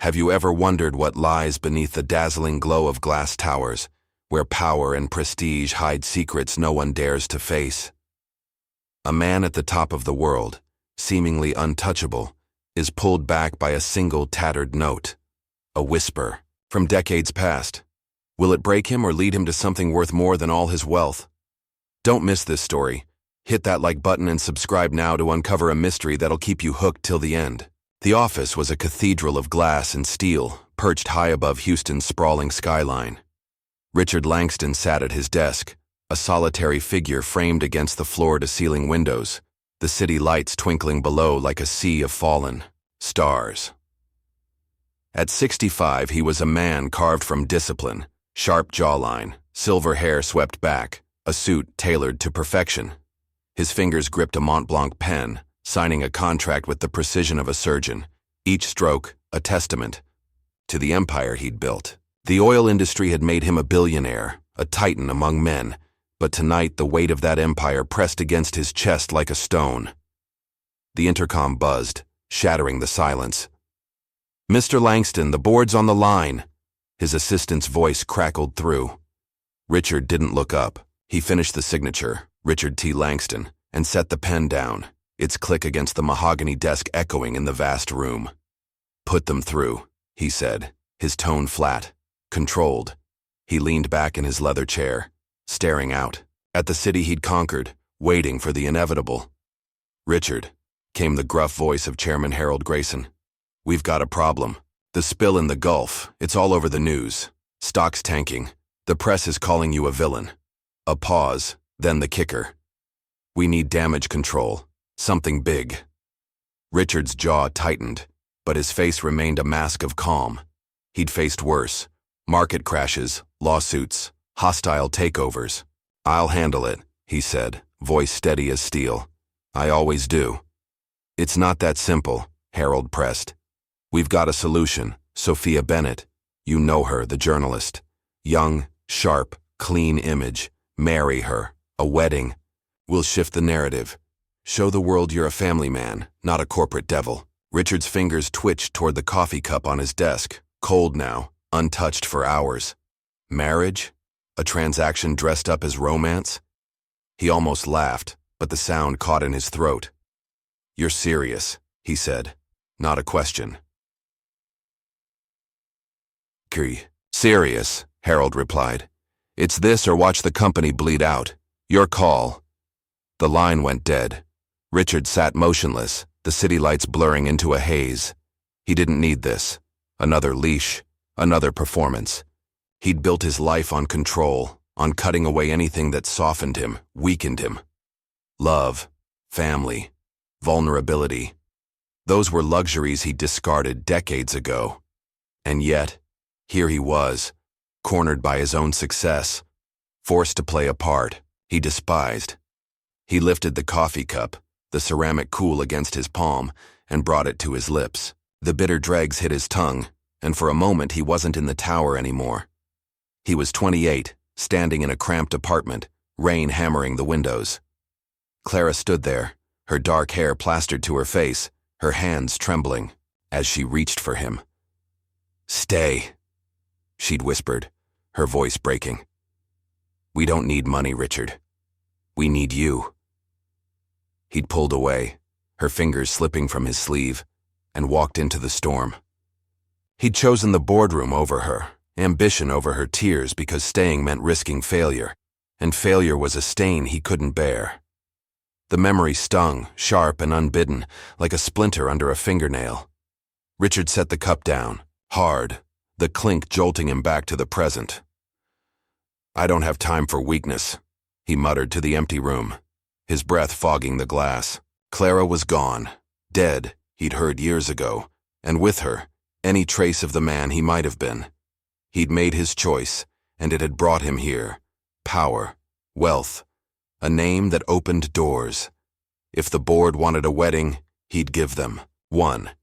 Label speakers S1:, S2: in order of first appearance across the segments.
S1: Have you ever wondered what lies beneath the dazzling glow of glass towers, where power and prestige hide secrets no one dares to face? A man at the top of the world, seemingly untouchable, is pulled back by a single tattered note, a whisper from decades past. Will it break him or lead him to something worth more than all his wealth? Don't miss this story. Hit that like button and subscribe now to uncover a mystery that'll keep you hooked till the end. The office was a cathedral of glass and steel, perched high above Houston's sprawling skyline. Richard Langston sat at his desk, a solitary figure framed against the floor-to-ceiling windows, the city lights twinkling below like a sea of fallen stars. At 65, he was a man carved from discipline, sharp jawline, silver hair swept back, a suit tailored to perfection. His fingers gripped a Mont Blanc pen, signing a contract with the precision of a surgeon, each stroke a testament to the empire he'd built. The oil industry had made him a billionaire, a titan among men, but tonight the weight of that empire pressed against his chest like a stone. The intercom buzzed, shattering the silence. "Mr. Langston, the board's on the line." His assistant's voice crackled through. Richard didn't look up. He finished the signature, Richard T. Langston, and set the pen down, its click against the mahogany desk echoing in the vast room. "Put them through," he said, his tone flat, controlled. He leaned back in his leather chair, staring out at the city he'd conquered, waiting for the inevitable. "Richard," came the gruff voice of Chairman Harold Grayson. "We've got a problem. The spill in the Gulf, it's all over the news. Stocks tanking. The press is calling you a villain." A pause, then the kicker. "We need damage control. Something big." Richard's jaw tightened, but his face remained a mask of calm. He'd faced worse. Market crashes, lawsuits, hostile takeovers. "I'll handle it," he said, voice steady as steel. "I always do." "It's not that simple," Harold pressed. "We've got a solution. Sophia Bennett. You know her, the journalist. Young, sharp, clean image. Marry her. A wedding. We'll shift the narrative. Show the world you're a family man, not a corporate devil." Richard's fingers twitched toward the coffee cup on his desk, cold now, untouched for hours. Marriage? A transaction dressed up as romance? He almost laughed, but the sound caught in his throat. "You're serious," he said. "Not a question." "Serious," Harold replied. "It's this or watch the company bleed out. Your call." The line went dead. Richard sat motionless, the city lights blurring into a haze. He didn't need this. Another leash, another performance. He'd built his life on control, on cutting away anything that softened him, weakened him. Love, family, vulnerability. Those were luxuries he discarded decades ago. And yet, here he was, cornered by his own success, forced to play a part he despised. He lifted the coffee cup, the ceramic cool against his palm, and brought it to his lips. The bitter dregs hit his tongue, and for a moment he wasn't in the tower anymore. He was 28, standing in a cramped apartment, rain hammering the windows. Clara stood there, her dark hair plastered to her face, her hands trembling, as she reached for him. "Stay," she'd whispered, her voice breaking. "We don't need money, Richard. We need you." He'd pulled away, her fingers slipping from his sleeve, and walked into the storm. He'd chosen the boardroom over her, ambition over her tears because staying meant risking failure, and failure was a stain he couldn't bear. The memory stung, sharp and unbidden, like a splinter under a fingernail. Richard set the cup down, hard, the clink jolting him back to the present. "I don't have time for weakness," he muttered to the empty room, his breath fogging the glass. Clara was gone, dead, he'd heard years ago, and with her, any trace of the man he might have been. He'd made his choice, and it had brought him here. Power, wealth, a name that opened doors. If the board wanted a wedding, he'd give them one.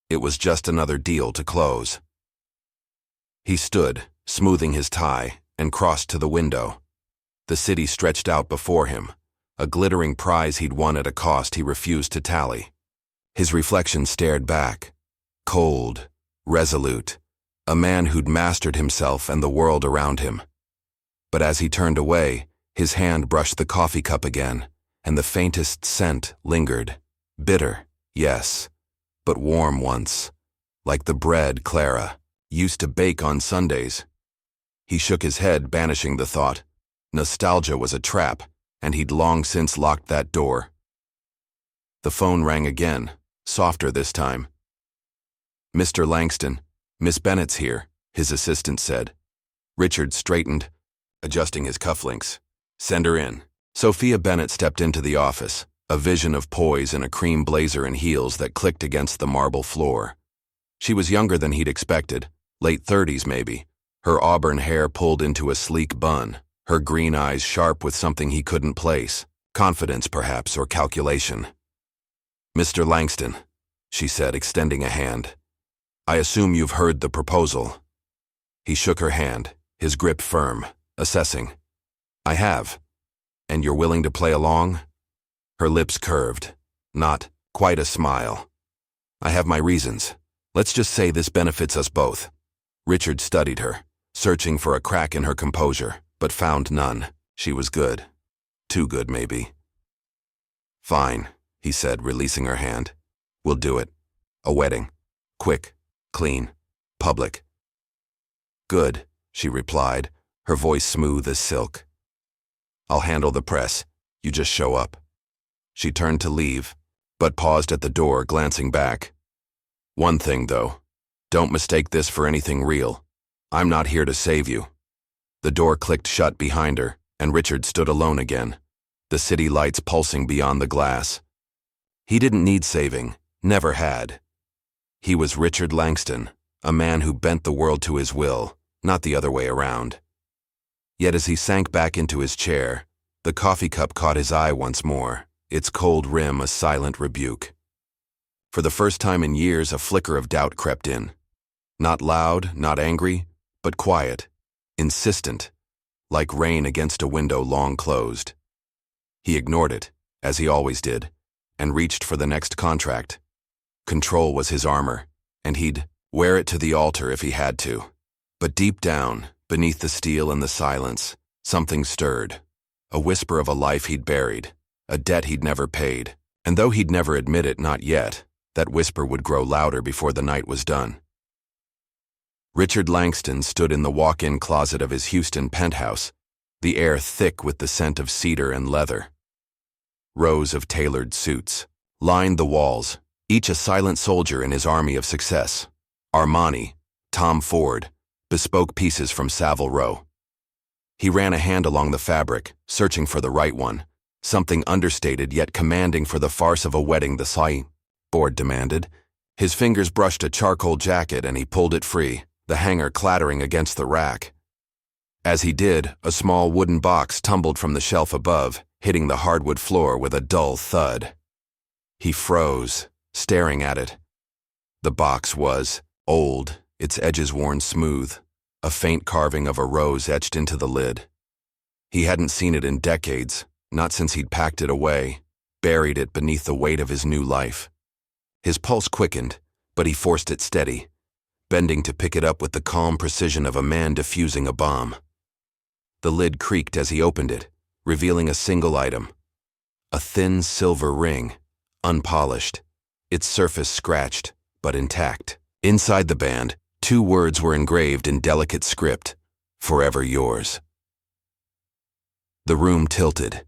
S1: It was just another deal to close. He stood, smoothing his tie, and crossed to the window. The city stretched out before him, a glittering prize he'd won at a cost he refused to tally. His reflection stared back, cold, resolute, a man who'd mastered himself and the world around him. But as he turned away, his hand brushed the coffee cup again, and the faintest scent lingered. Bitter, yes, but warm once, like the bread Clara used to bake on Sundays. He shook his head, banishing the thought. Nostalgia was a trap, and he'd long since locked that door. The phone rang again, softer this time. "Mr. Langston, Miss Bennett's here," his assistant said. Richard straightened, adjusting his cufflinks. "Send her in." Sophia Bennett stepped into the office, a vision of poise in a cream blazer and heels that clicked against the marble floor. She was younger than he'd expected, late 30s maybe, her auburn hair pulled into a sleek bun, her green eyes sharp with something he couldn't place, confidence perhaps, or calculation. "Mr. Langston," she said, extending a hand. "I assume you've heard the proposal." He shook her hand, his grip firm, assessing. "I have. And you're willing to play along?" Her lips curved, not quite a smile. "I have my reasons. Let's just say this benefits us both." Richard studied her, searching for a crack in her composure, but found none. She was good. Too good, maybe. "Fine," he said, releasing her hand. "We'll do it. A wedding. Quick, clean, public." "Good," she replied, her voice smooth as silk. "I'll handle the press. You just show up." She turned to leave, but paused at the door, glancing back. "One thing, though. Don't mistake this for anything real. I'm not here to save you." The door clicked shut behind her, and Richard stood alone again, the city lights pulsing beyond the glass. He didn't need saving, never had. He was Richard Langston, a man who bent the world to his will, not the other way around. Yet as he sank back into his chair, the coffee cup caught his eye once more, its cold rim a silent rebuke. For the first time in years, a flicker of doubt crept in. Not loud, not angry, but quiet, insistent, like rain against a window long closed. He ignored it, as he always did, and reached for the next contract. Control was his armor, and he'd wear it to the altar if he had to. But deep down, beneath the steel and the silence, something stirred. A whisper of a life he'd buried, a debt he'd never paid. And though he'd never admit it, not yet, that whisper would grow louder before the night was done. Richard Langston stood in the walk-in closet of his Houston penthouse, the air thick with the scent of cedar and leather. Rows of tailored suits lined the walls, each a silent soldier in his army of success. Armani, Tom Ford, bespoke pieces from Savile Row. He ran a hand along the fabric, searching for the right one, something understated yet commanding for the farce of a wedding, the board demanded. His fingers brushed a charcoal jacket and he pulled it free, the hanger clattering against the rack. As he did, a small wooden box tumbled from the shelf above, hitting the hardwood floor with a dull thud. He froze, staring at it. The box was old, its edges worn smooth, a faint carving of a rose etched into the lid. He hadn't seen it in decades, not since he'd packed it away, buried it beneath the weight of his new life. His pulse quickened, but he forced it steady, bending to pick it up with the calm precision of a man defusing a bomb. The lid creaked as he opened it, revealing a single item. A thin silver ring, unpolished, its surface scratched, but intact. Inside the band, 2 words were engraved in delicate script, "Forever yours." The room tilted.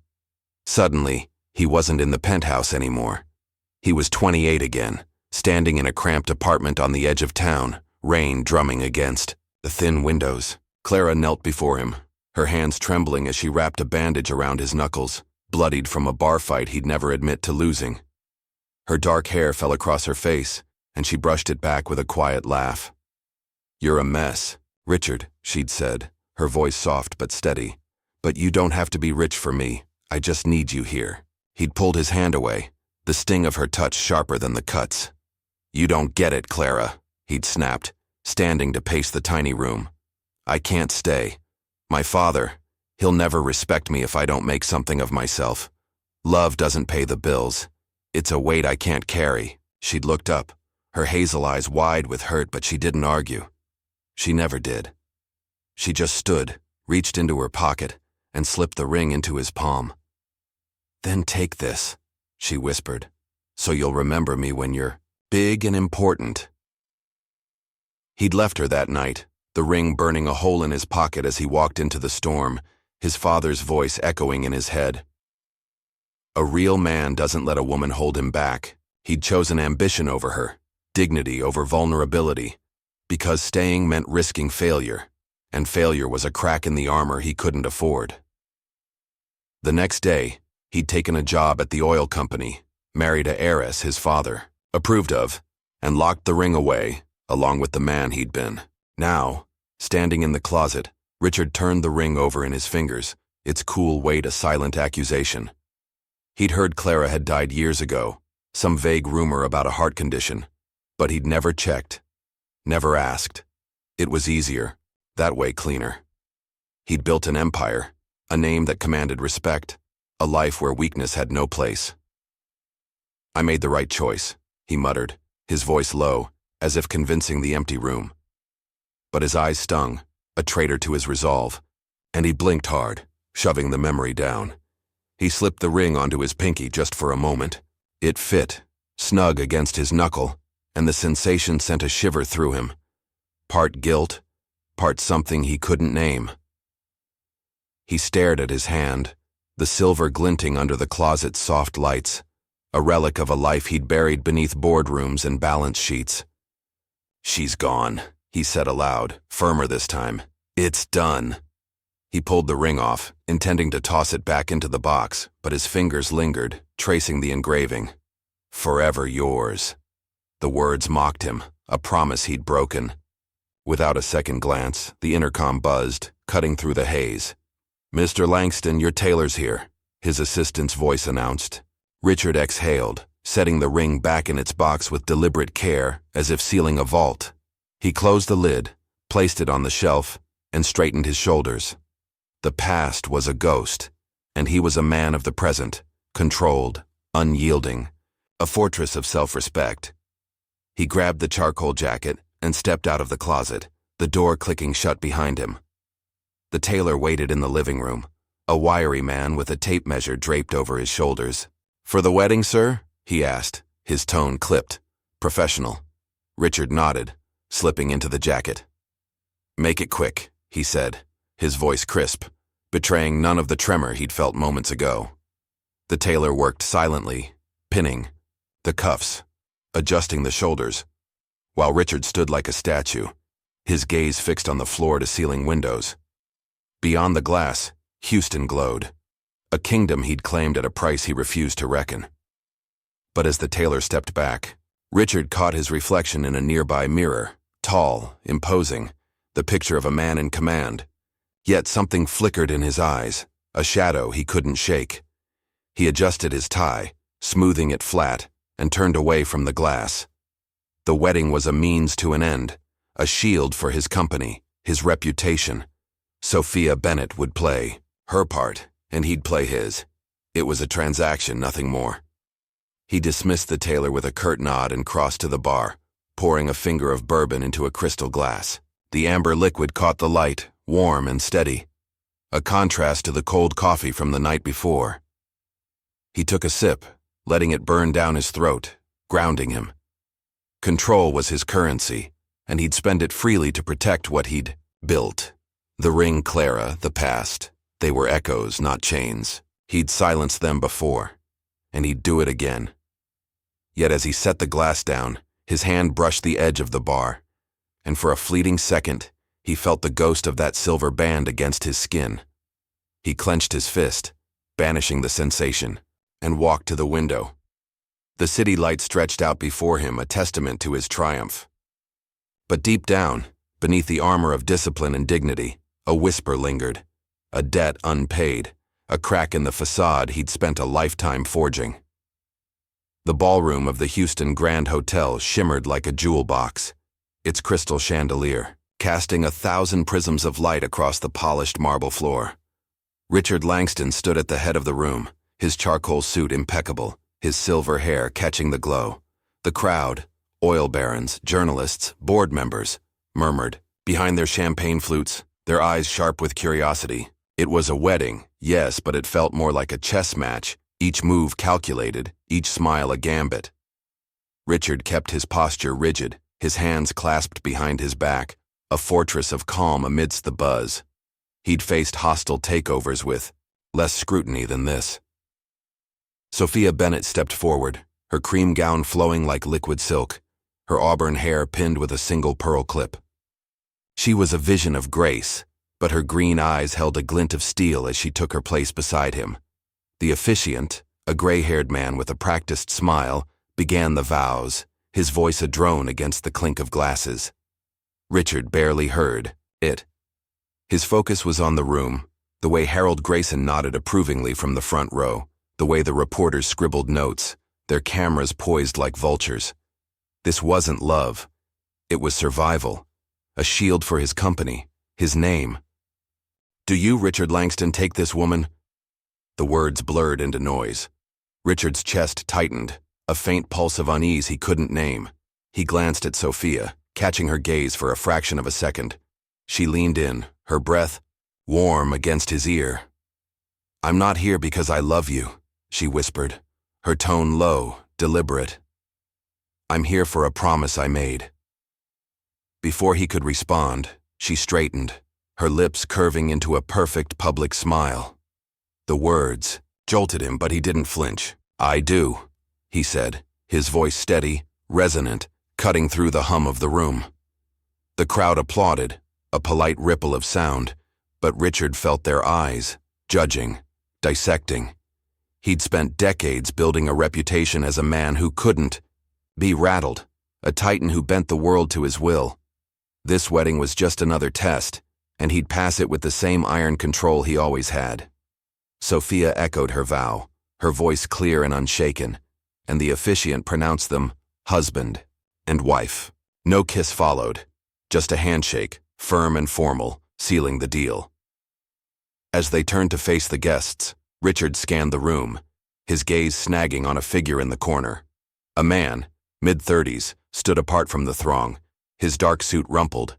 S1: Suddenly, he wasn't in the penthouse anymore. He was 28 again, standing in a cramped apartment on the edge of town, rain drumming against the thin windows. Clara knelt before him, her hands trembling as she wrapped a bandage around his knuckles, bloodied from a bar fight he'd never admit to losing. Her dark hair fell across her face, and she brushed it back with a quiet laugh. "You're a mess, Richard," she'd said, her voice soft but steady. "But you don't have to be rich for me. I just need you here." He'd pulled his hand away, the sting of her touch sharper than the cuts. "You don't get it, Clara," he'd snapped, standing to pace the tiny room. "I can't stay. My father, he'll never respect me if I don't make something of myself. Love doesn't pay the bills. It's a weight I can't carry." She'd looked up, her hazel eyes wide with hurt, but she didn't argue. She never did. She just stood, reached into her pocket, and slipped the ring into his palm. "Then take this," she whispered, "so you'll remember me when you're big and important." He'd left her that night, the ring burning a hole in his pocket as he walked into the storm, his father's voice echoing in his head. A real man doesn't let a woman hold him back. He'd chosen ambition over her, dignity over vulnerability, because staying meant risking failure, and failure was a crack in the armor he couldn't afford. The next day, he'd taken a job at the oil company, married a heiress his father approved of, and locked the ring away, along with the man he'd been. Now, standing in the closet, Richard turned the ring over in his fingers, its cool weight a silent accusation. He'd heard Clara had died years ago, some vague rumor about a heart condition, but he'd never checked, never asked. It was easier, that way cleaner. He'd built an empire, a name that commanded respect, a life where weakness had no place. "I made the right choice," he muttered, his voice low, as if convincing the empty room. But his eyes stung, a traitor to his resolve, and he blinked hard, shoving the memory down. He slipped the ring onto his pinky just for a moment. It fit, snug against his knuckle, and the sensation sent a shiver through him. Part guilt, part something he couldn't name. He stared at his hand, the silver glinting under the closet's soft lights, a relic of a life he'd buried beneath boardrooms and balance sheets. "She's gone," he said aloud, firmer this time. "It's done." He pulled the ring off, intending to toss it back into the box, but his fingers lingered, tracing the engraving. "Forever yours." The words mocked him, a promise he'd broken. Without a second glance, the intercom buzzed, cutting through the haze. "Mr. Langston, your tailor's here," his assistant's voice announced. Richard exhaled, setting the ring back in its box with deliberate care, as if sealing a vault. He closed the lid, placed it on the shelf, and straightened his shoulders. The past was a ghost, and he was a man of the present, controlled, unyielding, a fortress of self-respect. He grabbed the charcoal jacket and stepped out of the closet, the door clicking shut behind him. The tailor waited in the living room, a wiry man with a tape measure draped over his shoulders. "For the wedding, sir?" he asked, his tone clipped, professional. Richard nodded, slipping into the jacket. "Make it quick," he said, his voice crisp, betraying none of the tremor he'd felt moments ago. The tailor worked silently, pinning the cuffs, adjusting the shoulders, while Richard stood like a statue, his gaze fixed on the floor-to-ceiling windows. Beyond the glass, Houston glowed, a kingdom he'd claimed at a price he refused to reckon. But as the tailor stepped back, Richard caught his reflection in a nearby mirror, tall, imposing, the picture of a man in command. Yet something flickered in his eyes, a shadow he couldn't shake. He adjusted his tie, smoothing it flat, and turned away from the glass. The wedding was a means to an end, a shield for his company, his reputation. Sophia Bennett would play her part, and he'd play his. It was a transaction, nothing more. He dismissed the tailor with a curt nod and crossed to the bar, pouring a finger of bourbon into a crystal glass. The amber liquid caught the light, warm and steady, a contrast to the cold coffee from the night before. He took a sip, letting it burn down his throat, grounding him. Control was his currency, and he'd spend it freely to protect what he'd built. The ring, Clara, the past. They were echoes, not chains. He'd silenced them before, and he'd do it again. Yet as he set the glass down, his hand brushed the edge of the bar, and for a fleeting second, he felt the ghost of that silver band against his skin. He clenched his fist, banishing the sensation, and walked to the window. The city light stretched out before him, a testament to his triumph. But deep down, beneath the armor of discipline and dignity, a whisper lingered, a debt unpaid, a crack in the facade he'd spent a lifetime forging. The ballroom of the Houston Grand Hotel shimmered like a jewel box, its crystal chandelier casting 1,000 prisms of light across the polished marble floor. Richard Langston stood at the head of the room, his charcoal suit impeccable, his silver hair catching the glow. The crowd, Oil barons, journalists, board members, murmured, behind their champagne flutes, their eyes sharp with curiosity. It was a wedding, yes, but it felt more like a chess match, each move calculated, each smile a gambit. Richard kept his posture rigid, his hands clasped behind his back, a fortress of calm amidst the buzz. He'd faced hostile takeovers with less scrutiny than this. Sophia Bennett stepped forward, her cream gown flowing like liquid silk, her auburn hair pinned with a single pearl clip. She was a vision of grace, but her green eyes held a glint of steel as she took her place beside him. The officiant, a gray-haired man with a practiced smile, began the vows, his voice a drone against the clink of glasses. Richard barely heard it. His focus was on the room, the way Harold Grayson nodded approvingly from the front row, the way the reporters scribbled notes, their cameras poised like vultures. This wasn't love. It was survival, a shield for his company, his name. "Do you, Richard Langston, take this woman?" The words blurred into noise. Richard's chest tightened, a faint pulse of unease he couldn't name. He glanced at Sophia, catching her gaze for a fraction of a second. She leaned in, her breath warm against his ear. "I'm not here because I love you," she whispered, her tone low, deliberate. "I'm here for a promise I made." Before he could respond, she straightened, her lips curving into a perfect public smile. The words jolted him, but he didn't flinch. "I do," he said, his voice steady, resonant, cutting through the hum of the room. The crowd applauded, a polite ripple of sound, but Richard felt their eyes, judging, dissecting. He'd spent decades building a reputation as a man who couldn't be rattled, a titan who bent the world to his will. This wedding was just another test, and he'd pass it with the same iron control he always had. Sophia echoed her vow, her voice clear and unshaken, and the officiant pronounced them husband and wife. No kiss followed, just a handshake, firm and formal, sealing the deal. As they turned to face the guests, Richard scanned the room, his gaze snagging on a figure in the corner. A man, mid-30s, stood apart from the throng, his dark suit rumpled,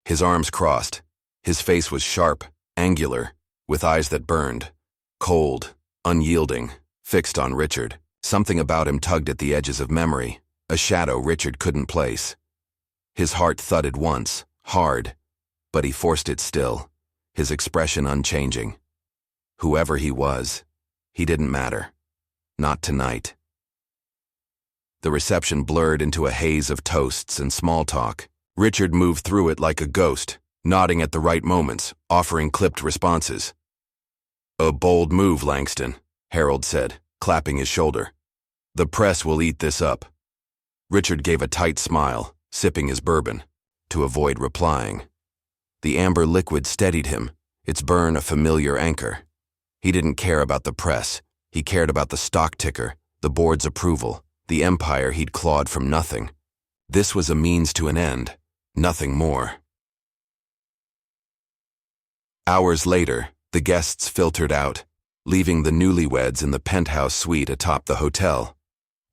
S1: his arms crossed. His face was sharp, angular, with eyes that burned, cold, unyielding, fixed on Richard. Something about him tugged at the edges of memory, a shadow Richard couldn't place. His heart thudded once, hard, but he forced it still, his expression unchanging. Whoever he was, he didn't matter. Not tonight. The reception blurred into a haze of toasts and small talk. Richard moved through it like a ghost, nodding at the right moments, offering clipped responses. "A bold move, Langston," Harold said, clapping his shoulder. "The press will eat this up." Richard gave a tight smile, sipping his bourbon, to avoid replying. The amber liquid steadied him, its burn a familiar anchor. He didn't care about the press. He cared about the stock ticker, the board's approval, the empire he'd clawed from nothing. This was a means to an end, nothing more. Hours later, the guests filtered out, leaving the newlyweds in the penthouse suite atop the hotel.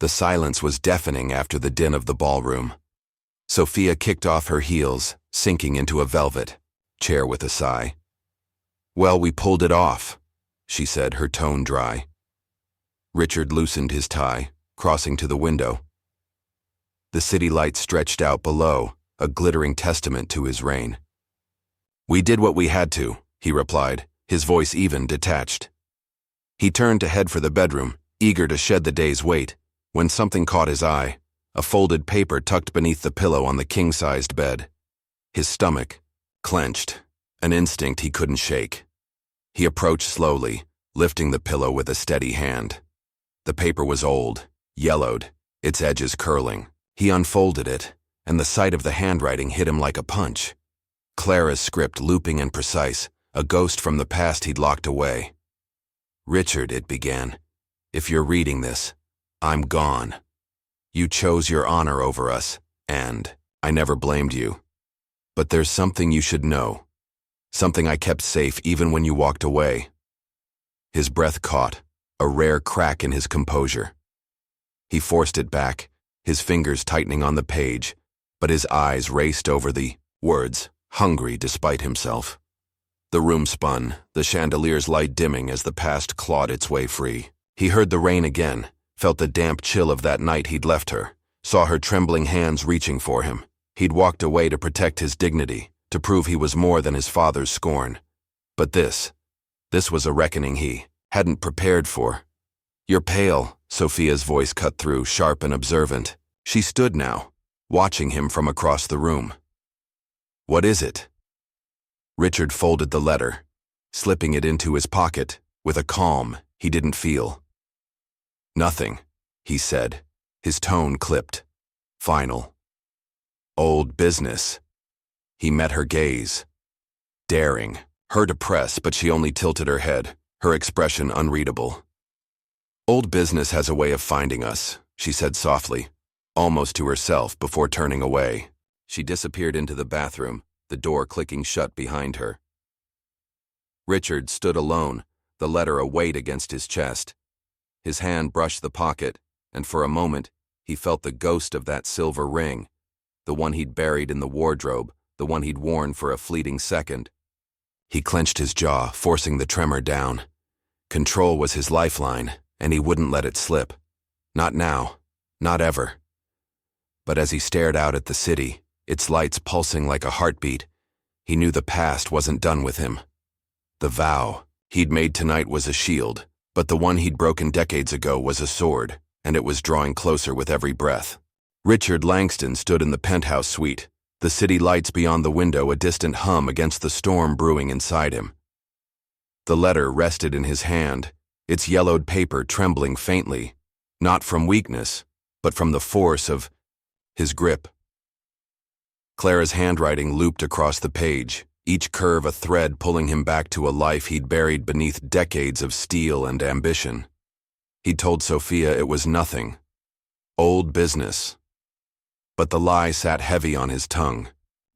S1: The silence was deafening after the din of the ballroom. Sophia kicked off her heels, sinking into a velvet chair with a sigh. "Well, we pulled it off," she said, her tone dry. Richard loosened his tie, crossing to the window. The city lights stretched out below, a glittering testament to his reign. "We did what we had to," he replied, his voice even, detached. He turned to head for the bedroom, eager to shed the day's weight, when something caught his eye, a folded paper tucked beneath the pillow on the king-sized bed. His stomach clenched, an instinct he couldn't shake. He approached slowly, lifting the pillow with a steady hand. The paper was old, yellowed, its edges curling. He unfolded it, and the sight of the handwriting hit him like a punch. Clara's script, looping and precise, a ghost from the past he'd locked away. "Richard," it began, "if you're reading this, I'm gone. You chose your honor over us, and I never blamed you. But there's something you should know, something I kept safe even when you walked away." His breath caught, a rare crack in his composure. He forced it back, his fingers tightening on the page, but his eyes raced over the words, hungry despite himself. The room spun, the chandelier's light dimming as the past clawed its way free. He heard the rain again, felt the damp chill of that night he'd left her, saw her trembling hands reaching for him. He'd walked away to protect his dignity, to prove he was more than his father's scorn. But this was a reckoning he hadn't prepared for. "You're pale," Sophia's voice cut through, sharp and observant. She stood now, watching him from across the room. "What is it?" Richard folded the letter, slipping it into his pocket, with a calm he didn't feel. "Nothing," he said, his tone clipped, final. "Old business." He met her gaze, daring, her to press, but she only tilted her head, her expression unreadable. "Old business has a way of finding us," she said softly, almost to herself before turning away. She disappeared into the bathroom, the door clicking shut behind her. Richard stood alone, the letter a weight against his chest. His hand brushed the pocket, and for a moment, he felt the ghost of that silver ring, the one he'd buried in the wardrobe, the one he'd worn for a fleeting second. He clenched his jaw, forcing the tremor down. Control was his lifeline, and he wouldn't let it slip. Not now, not ever. But as he stared out at the city, its lights pulsing like a heartbeat, he knew the past wasn't done with him. The vow he'd made tonight was a shield, but the one he'd broken decades ago was a sword, and it was drawing closer with every breath. Richard Langston stood in the penthouse suite, the city lights beyond the window a distant hum against the storm brewing inside him. The letter rested in his hand, its yellowed paper trembling faintly, not from weakness, but from the force of his grip. Clara's handwriting looped across the page, each curve a thread pulling him back to a life he'd buried beneath decades of steel and ambition. He'd told Sophia it was nothing. Old business. But the lie sat heavy on his tongue,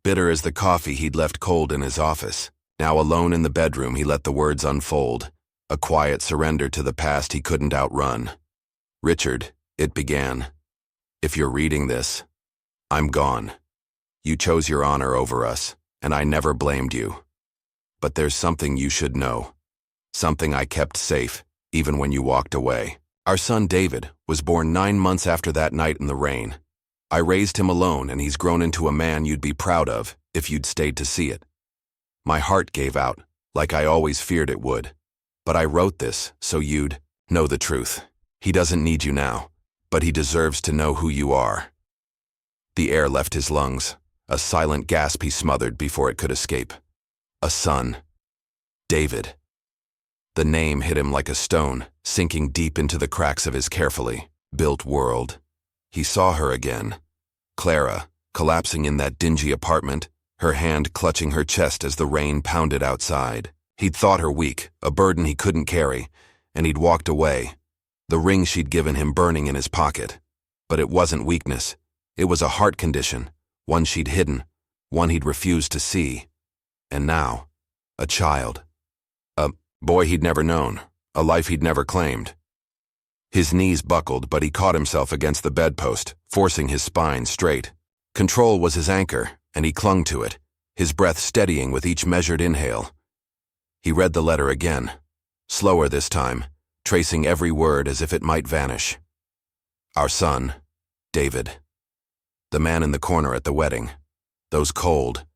S1: bitter as the coffee he'd left cold in his office. Now alone in the bedroom, he let the words unfold, a quiet surrender to the past he couldn't outrun. "Richard," it began, "if you're reading this, I'm gone. You chose your honor over us, and I never blamed you. But there's something you should know. Something I kept safe, even when you walked away. Our son David was born 9 months after that night in the rain. I raised him alone, and he's grown into a man you'd be proud of if you'd stayed to see it. My heart gave out, like I always feared it would. But I wrote this so you'd know the truth. He doesn't need you now, but he deserves to know who you are." The air left his lungs, a silent gasp he smothered before it could escape. A son. David. The name hit him like a stone, sinking deep into the cracks of his carefully built world. He saw her again. Clara, collapsing in that dingy apartment, her hand clutching her chest as the rain pounded outside. He'd thought her weak, a burden he couldn't carry, and he'd walked away, the ring she'd given him burning in his pocket. But it wasn't weakness. It was a heart condition, one she'd hidden, one he'd refused to see. And now, a child. A boy he'd never known, a life he'd never claimed. His knees buckled, but he caught himself against the bedpost, forcing his spine straight. Control was his anchor, and he clung to it, his breath steadying with each measured inhale. He read the letter again, slower this time, tracing every word as if it might vanish. Our son, David. The man in the corner at the wedding. Those cold,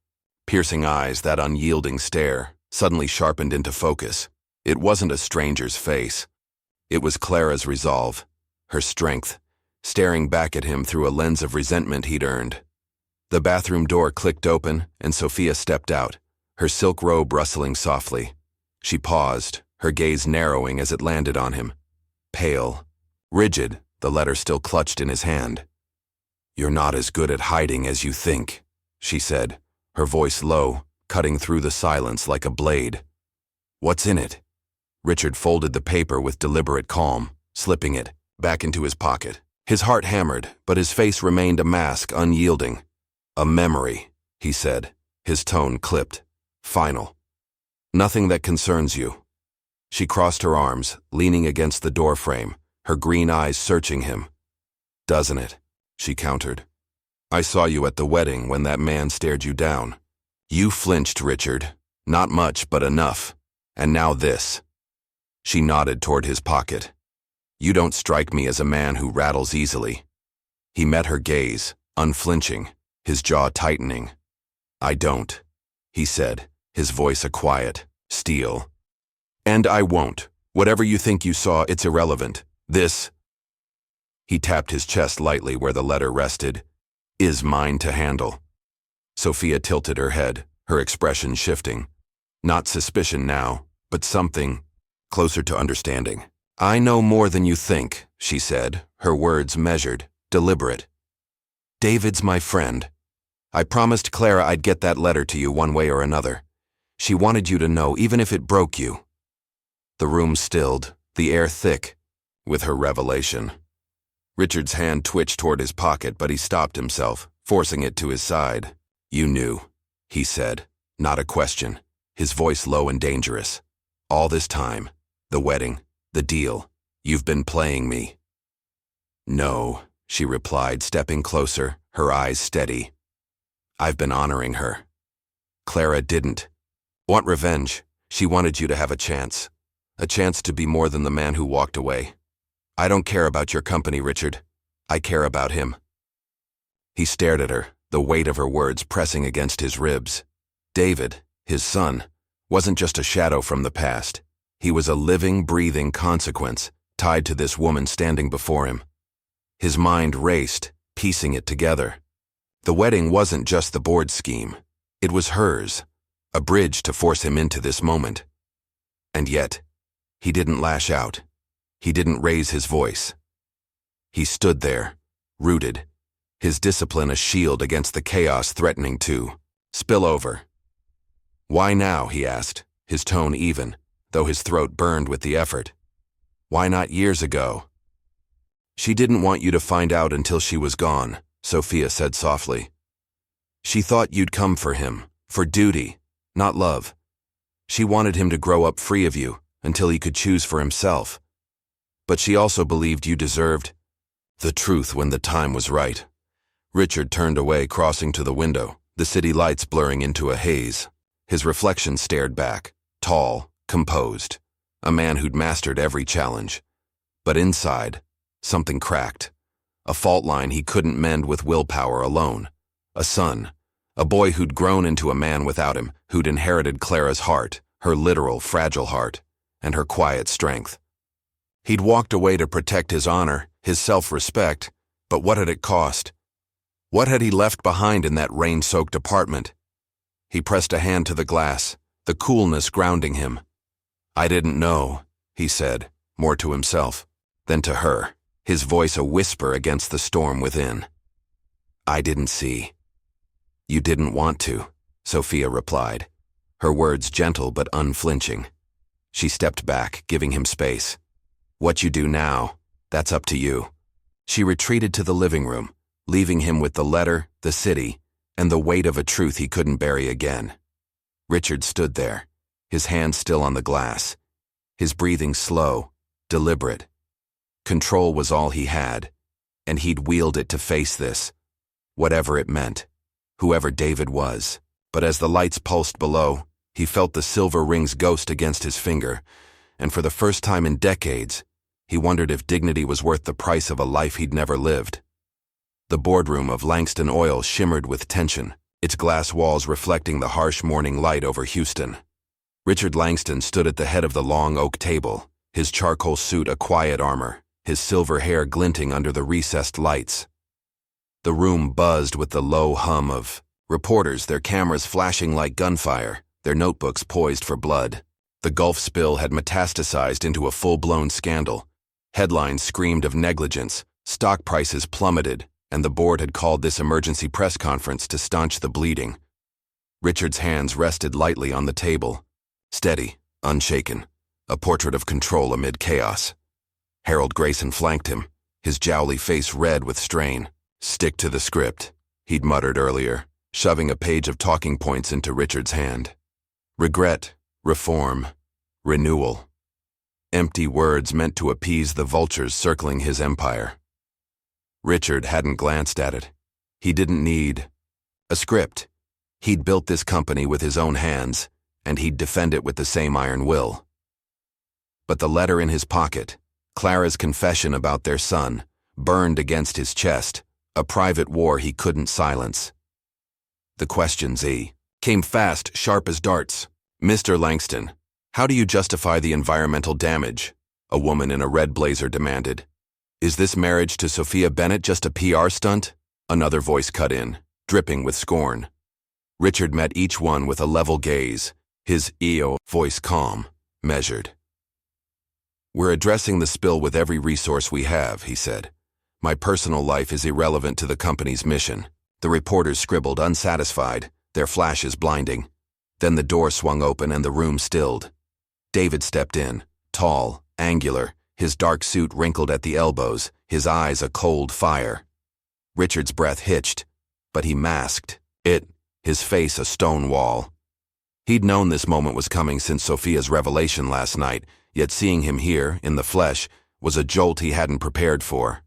S1: piercing eyes, that unyielding stare, suddenly sharpened into focus. It wasn't a stranger's face. It was Clara's resolve, her strength, staring back at him through a lens of resentment he'd earned. The bathroom door clicked open, and Sophia stepped out, her silk robe rustling softly. She paused, her gaze narrowing as it landed on him. Pale, rigid, the letter still clutched in his hand. "You're not as good at hiding as you think," she said, her voice low, cutting through the silence like a blade. "What's in it?" Richard folded the paper with deliberate calm, slipping it back into his pocket. His heart hammered, but his face remained a mask, unyielding. "A memory," he said, his tone clipped, final. "Nothing that concerns you." She crossed her arms, leaning against the doorframe, her green eyes searching him. "Doesn't it?" she countered. I saw you at the wedding when that man stared you down. You flinched, Richard. Not much, but enough. And now this. She nodded toward his pocket. You don't strike me as a man who rattles easily. He met her gaze, unflinching, his jaw tightening. I don't, he said, his voice a quiet steel. And I won't. Whatever you think you saw, it's irrelevant. This, he tapped his chest lightly where the letter rested, is mine to handle. Sophia tilted her head, her expression shifting. Not suspicion now, but something closer to understanding. I know more than you think, she said, her words measured, deliberate. David's my friend. I promised Clara I'd get that letter to you one way or another. She wanted you to know, even if it broke you. The room stilled, the air thick, with her revelation. Richard's hand twitched toward his pocket, but he stopped himself, forcing it to his side. You knew, he said, not a question, his voice low and dangerous. All this time, the wedding, the deal, you've been playing me. No, she replied, stepping closer, her eyes steady. I've been honoring her. Clara didn't want revenge. She wanted you to have a chance to be more than the man who walked away. I don't care about your company, Richard. I care about him. He stared at her, the weight of her words pressing against his ribs. David, his son, wasn't just a shadow from the past. He was a living, breathing consequence tied to this woman standing before him. His mind raced, piecing it together. The wedding wasn't just the board scheme. It was hers, a bridge to force him into this moment. And yet, he didn't lash out. He didn't raise his voice. He stood there, rooted, his discipline a shield against the chaos threatening to spill over. Why now, he asked, his tone even, though his throat burned with the effort. Why not years ago? She didn't want you to find out until she was gone, Sophia said softly. She thought you'd come for him, for duty, not love. She wanted him to grow up free of you until he could choose for himself. But she also believed you deserved the truth when the time was right. Richard turned away, crossing to the window, the city lights blurring into a haze. His reflection stared back, tall, composed, a man who'd mastered every challenge. But inside, something cracked, a fault line he couldn't mend with willpower alone. A son, a boy who'd grown into a man without him, who'd inherited Clara's heart, her literal, fragile heart, and her quiet strength. He'd walked away to protect his honor, his self-respect, but what had it cost? What had he left behind in that rain-soaked apartment? He pressed a hand to the glass, the coolness grounding him. I didn't know, he said, more to himself than to her, his voice a whisper against the storm within. I didn't see. You didn't want to, Sophia replied, her words gentle but unflinching. She stepped back, giving him space. What you do now, that's up to you. She retreated to the living room, leaving him with the letter, the city, and the weight of a truth he couldn't bury again. Richard stood there, his hand still on the glass, his breathing slow, deliberate. Control was all he had, and he'd wield it to face this, whatever it meant, whoever David was. But as the lights pulsed below, he felt the silver ring's ghost against his finger, and for the first time in decades, he wondered if dignity was worth the price of a life he'd never lived. The boardroom of Langston Oil shimmered with tension, its glass walls reflecting the harsh morning light over Houston. Richard Langston stood at the head of the long oak table, his charcoal suit a quiet armor, his silver hair glinting under the recessed lights. The room buzzed with the low hum of reporters, their cameras flashing like gunfire, their notebooks poised for blood. The Gulf spill had metastasized into a full-blown scandal. Headlines screamed of negligence, stock prices plummeted, and the board had called this emergency press conference to staunch the bleeding. Richard's hands rested lightly on the table, steady, unshaken, a portrait of control amid chaos. Harold Grayson flanked him, his jowly face red with strain. Stick to the script, he'd muttered earlier, shoving a page of talking points into Richard's hand. Regret, reform, renewal. Empty words meant to appease the vultures circling his empire. Richard hadn't glanced at it. He didn't need a script. He'd built this company with his own hands, and he'd defend it with the same iron will. But the letter in his pocket, Clara's confession about their son, burned against his chest, a private war he couldn't silence. The questions came fast, sharp as darts. "Mr. Langston, how do you justify the environmental damage?" a woman in a red blazer demanded. "Is this marriage to Sophia Bennett just a PR stunt?" Another voice cut in, dripping with scorn. Richard met each one with a level gaze, his voice calm, measured. "We're addressing the spill with every resource we have," he said. "My personal life is irrelevant to the company's mission." The reporters scribbled, unsatisfied, their flashes blinding. Then the door swung open and the room stilled. David stepped in, tall, angular, his dark suit wrinkled at the elbows, his eyes a cold fire. Richard's breath hitched, but he masked it, his face a stone wall. He'd known this moment was coming since Sophia's revelation last night, yet seeing him here, in the flesh, was a jolt he hadn't prepared for.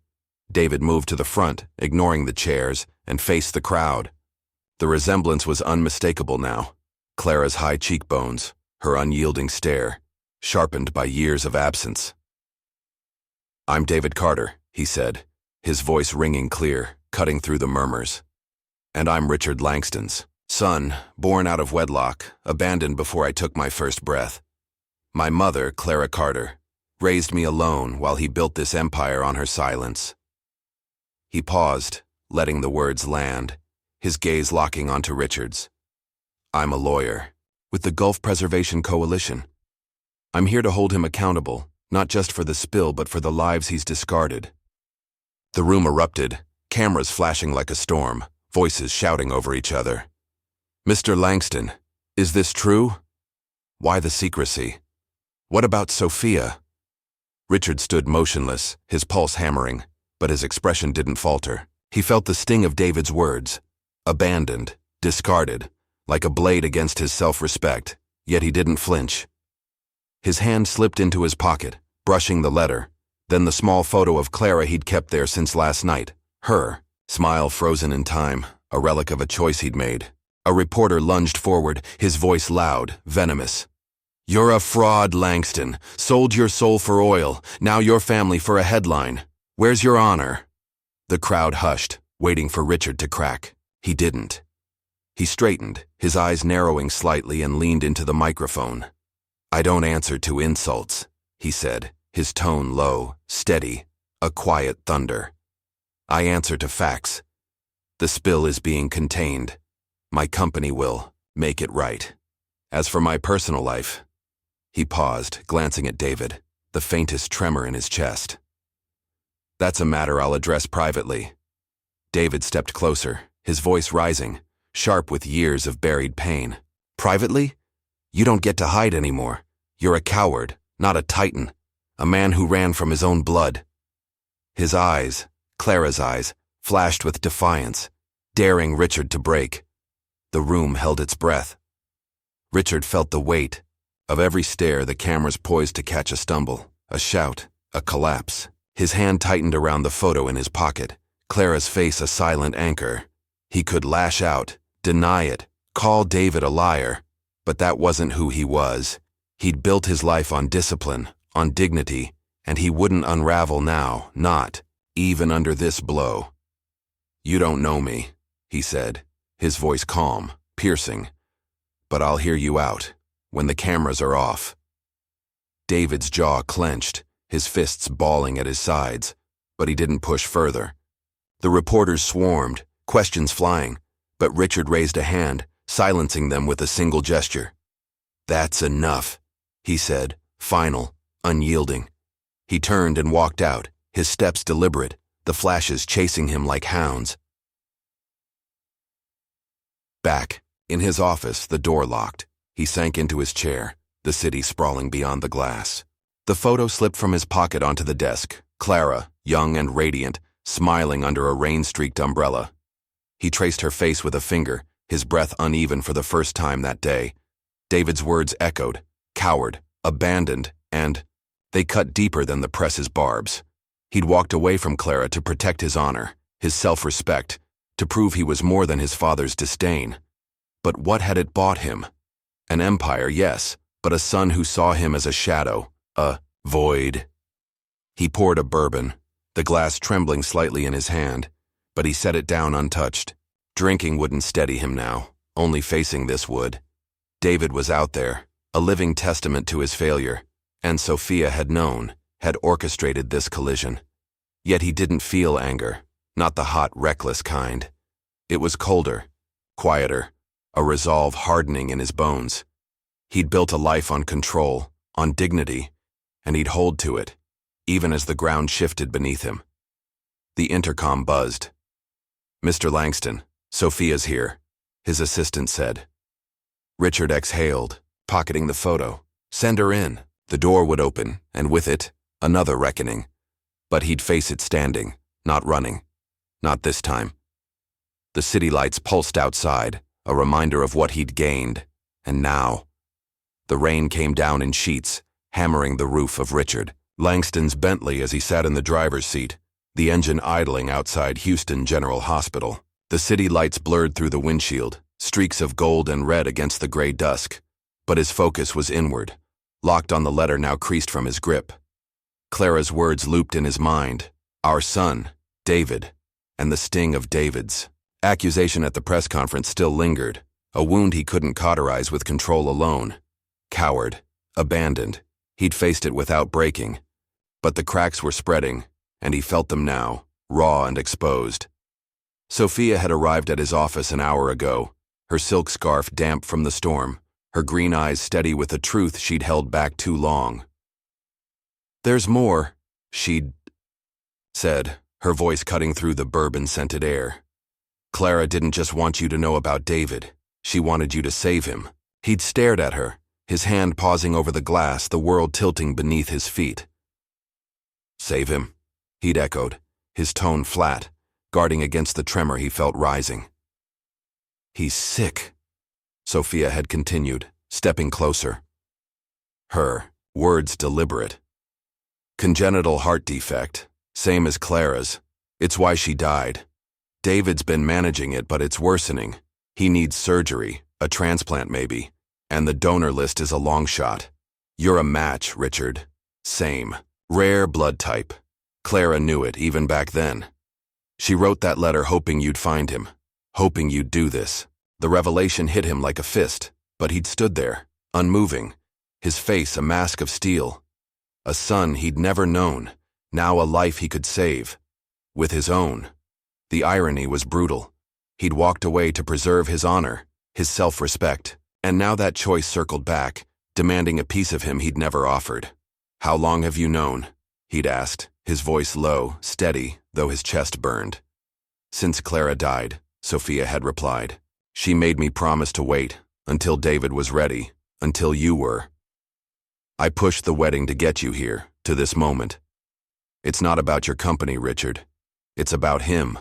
S1: David moved to the front, ignoring the chairs, and faced the crowd. The resemblance was unmistakable now. Clara's high cheekbones, her unyielding stare, sharpened by years of absence. "I'm David Carter," he said, his voice ringing clear, cutting through the murmurs. "And I'm Richard Langston's son, born out of wedlock, abandoned before I took my first breath. My mother, Clara Carter, raised me alone while he built this empire on her silence." He paused, letting the words land, his gaze locking onto Richard's. "I'm a lawyer, with the Gulf Preservation Coalition. I'm here to hold him accountable, not just for the spill but for the lives he's discarded." The room erupted, cameras flashing like a storm, voices shouting over each other. "Mr. Langston, is this true? Why the secrecy? What about Sophia?" Richard stood motionless, his pulse hammering, but his expression didn't falter. He felt the sting of David's words. Abandoned, discarded, like a blade against his self-respect, yet he didn't flinch. His hand slipped into his pocket, brushing the letter, then the small photo of Clara he'd kept there since last night, her, smile frozen in time, a relic of a choice he'd made. A reporter lunged forward, his voice loud, venomous. "You're a fraud, Langston. Sold your soul for oil, now your family for a headline. Where's your honor?" The crowd hushed, waiting for Richard to crack. He didn't. He straightened, his eyes narrowing slightly, and leaned into the microphone. "I don't answer to insults," he said, his tone low, steady, a quiet thunder. "I answer to facts. The spill is being contained. My company will make it right. As for my personal life..." He paused, glancing at David, the faintest tremor in his chest. "That's a matter I'll address privately." David stepped closer, his voice rising, sharp with years of buried pain. "Privately? You don't get to hide anymore. You're a coward, not a titan, a man who ran from his own blood." His eyes, Clara's eyes, flashed with defiance, daring Richard to break. The room held its breath. Richard felt the weight of every stare, the cameras poised to catch a stumble, a shout, a collapse. His hand tightened around the photo in his pocket, Clara's face a silent anchor. He could lash out, deny it, call David a liar, but that wasn't who he was. He'd built his life on discipline, on dignity, and he wouldn't unravel now, not even under this blow. "You don't know me," he said, his voice calm, piercing, "but I'll hear you out when the cameras are off." David's jaw clenched, his fists balling at his sides, but he didn't push further. The reporters swarmed, questions flying, but Richard raised a hand, silencing them with a single gesture. "That's enough," he said, final, unyielding. He turned and walked out, his steps deliberate, the flashes chasing him like hounds. Back, in his office, the door locked. He sank into his chair, the city sprawling beyond the glass. The photo slipped from his pocket onto the desk, Clara, young and radiant, smiling under a rain-streaked umbrella. He traced her face with a finger, his breath uneven for the first time that day. David's words echoed, coward, abandoned, and they cut deeper than the press's barbs. He'd walked away from Clara to protect his honor, his self-respect, to prove he was more than his father's disdain. But what had it bought him? An empire, yes, but a son who saw him as a shadow, a void. He poured a bourbon, the glass trembling slightly in his hand, but he set it down untouched. Drinking wouldn't steady him now, only facing this would. David was out there, a living testament to his failure, and Sophia had known, had orchestrated this collision. Yet he didn't feel anger, not the hot, reckless kind. It was colder, quieter, a resolve hardening in his bones. He'd built a life on control, on dignity, and he'd hold to it, even as the ground shifted beneath him. The intercom buzzed. "Mr. Langston, Sophia's here," his assistant said. Richard exhaled, pocketing the photo. Send her in. The door would open, and with it, another reckoning. But he'd face it standing, not running. Not this time. The city lights pulsed outside, a reminder of what he'd gained. And now, the rain came down in sheets, hammering the roof of Richard Langston's Bentley as he sat in the driver's seat, the engine idling outside Houston General Hospital. The city lights blurred through the windshield, streaks of gold and red against the gray dusk. But his focus was inward, locked on the letter now creased from his grip. Clara's words looped in his mind. Our son, David, and the sting of David's accusation at the press conference still lingered, a wound he couldn't cauterize with control alone. Coward, abandoned, he'd faced it without breaking. But the cracks were spreading, and he felt them now, raw and exposed. Sophia had arrived at his office an hour ago, her silk scarf damp from the storm, her green eyes steady with the truth she'd held back too long. "There's more," she'd said, her voice cutting through the bourbon-scented air. "Clara didn't just want you to know about David. She wanted you to save him." He'd stared at her, his hand pausing over the glass, the world tilting beneath his feet. "Save him?" he'd echoed, his tone flat, guarding against the tremor he felt rising. "He's sick," Sophia had continued, stepping closer. Her words deliberate. "Congenital heart defect, same as Clara's. It's why she died. David's been managing it, but it's worsening. He needs surgery, a transplant maybe, and the donor list is a long shot. You're a match, Richard. Same. Rare blood type. Clara knew it even back then. She wrote that letter hoping you'd find him, hoping you'd do this." The revelation hit him like a fist, but he'd stood there, unmoving, his face a mask of steel. A son he'd never known, now a life he could save. With his own. The irony was brutal. He'd walked away to preserve his honor, his self-respect, and now that choice circled back, demanding a piece of him he'd never offered. "How long have you known?" he'd asked, his voice low, steady, though his chest burned. "Since Clara died," Sophia had replied. "She made me promise to wait, until David was ready, until you were. I pushed the wedding to get you here, to this moment. It's not about your company, Richard. It's about him."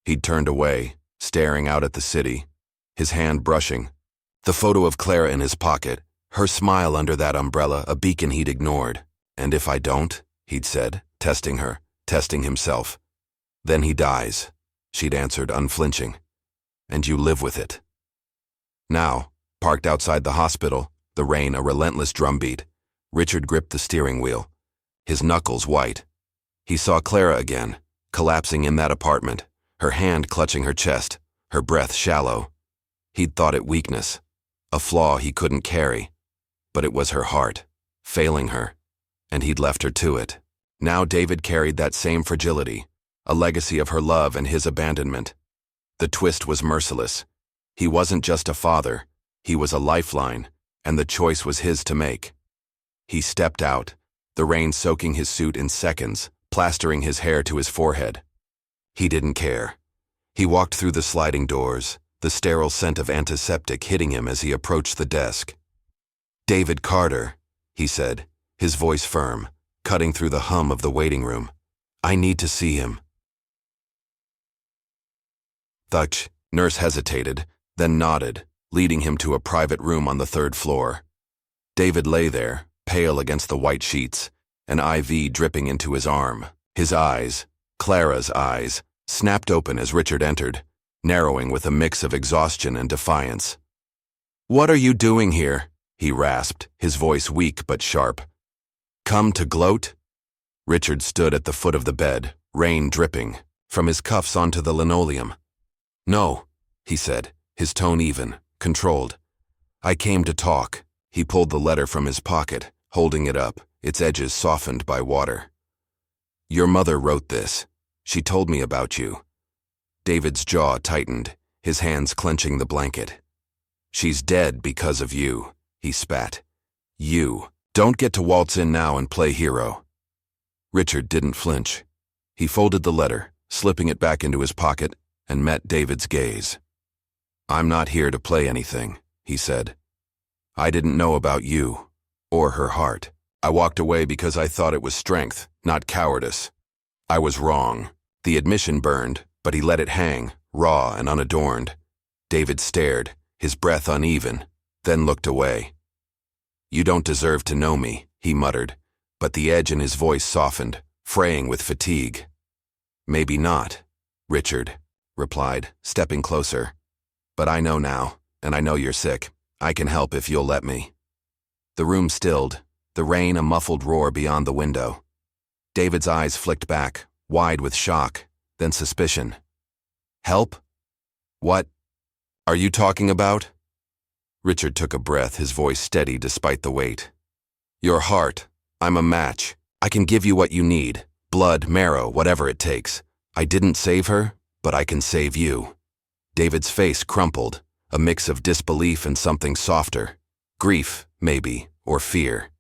S1: He'd turned away, staring out at the city, his hand brushing. The photo of Clara in his pocket, her smile under that umbrella, a beacon he'd ignored. "And if I don't?" he'd said, testing her, testing himself. "Then he dies," she'd answered, unflinching. "And you live with it." Now, parked outside the hospital, the rain a relentless drumbeat, Richard gripped the steering wheel, his knuckles white. He saw Clara again, collapsing in that apartment, her hand clutching her chest, her breath shallow. He'd thought it weakness, a flaw he couldn't carry, but it was her heart, failing her, and he'd left her to it. Now David carried that same fragility, a legacy of her love and his abandonment. The twist was merciless. He wasn't just a father, he was a lifeline, and the choice was his to make. He stepped out, the rain soaking his suit in seconds, plastering his hair to his forehead. He didn't care. He walked through the sliding doors, the sterile scent of antiseptic hitting him as he approached the desk. "David Carter," he said, his voice firm, cutting through the hum of the waiting room. "I need to see him." The nurse hesitated, then nodded, leading him to a private room on the 3rd floor. David lay there, pale against the white sheets, an IV dripping into his arm, His eyes, Clara's eyes, snapped open as Richard entered, narrowing with a mix of exhaustion and defiance. "What are you doing here?" he rasped, his voice weak but sharp. "Come to gloat?" Richard stood at the foot of the bed, rain dripping from his cuffs onto the linoleum. "No," he said, his tone even, controlled. "I came to talk." He pulled the letter from his pocket, holding it up, its edges softened by water. "Your mother wrote this. She told me about you." David's jaw tightened, his hands clenching the blanket. "She's dead because of you," he spat. "You. Don't get to waltz in now and play hero." Richard didn't flinch. He folded the letter, slipping it back into his pocket, and met David's gaze. "I'm not here to play anything," he said. "I didn't know about you, or her heart. I walked away because I thought it was strength, not cowardice. I was wrong." The admission burned, but he let it hang, raw and unadorned. David stared, his breath uneven, then looked away. "You don't deserve to know me," he muttered, but the edge in his voice softened, fraying with fatigue. "Maybe not," Richard replied, stepping closer. "But I know now, and I know you're sick. I can help if you'll let me." The room stilled, the rain a muffled roar beyond the window. David's eyes flicked back, wide with shock, then suspicion. "Help? What are you talking about?" Richard took a breath, his voice steady despite the weight. "Your heart. I'm a match. I can give you what you need. Blood, marrow, whatever it takes. I didn't save her, but I can save you." David's face crumpled, a mix of disbelief and something softer. Grief, maybe, or fear.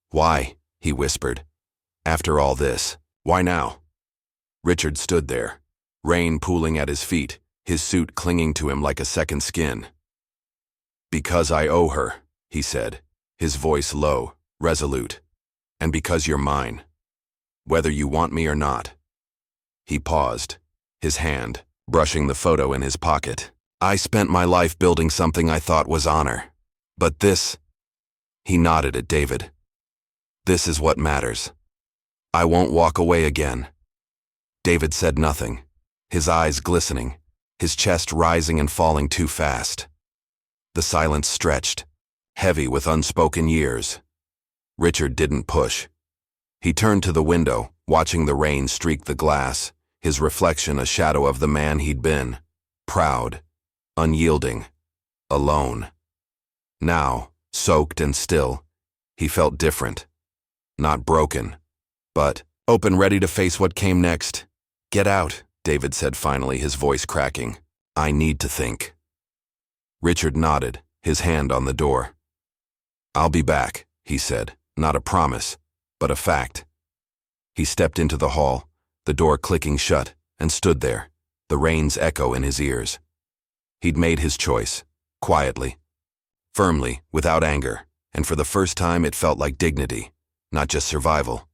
S1: "Why?" he whispered. "After all this, why now?" Richard stood there, rain pooling at his feet, his suit clinging to him like a second skin. "Because I owe her," he said, his voice low, resolute. "And because you're mine. Whether you want me or not." He paused, his hand brushing the photo in his pocket. "I spent my life building something I thought was honor. But this," he nodded at David, "this is what matters. I won't walk away again." David said nothing, his eyes glistening, his chest rising and falling too fast. The silence stretched, heavy with unspoken years. Richard didn't push. He turned to the window, watching the rain streak the glass, his reflection a shadow of the man he'd been. Proud, unyielding, alone. Now, soaked and still, he felt different. Not broken, but open, ready to face what came next. "Get out," David said finally, his voice cracking. "I need to think." Richard nodded, his hand on the door. "I'll be back," he said, not a promise, but a fact. He stepped into the hall, the door clicking shut, and stood there, the rain's echo in his ears. He'd made his choice, quietly, firmly, without anger, and for the first time it felt like dignity, not just survival.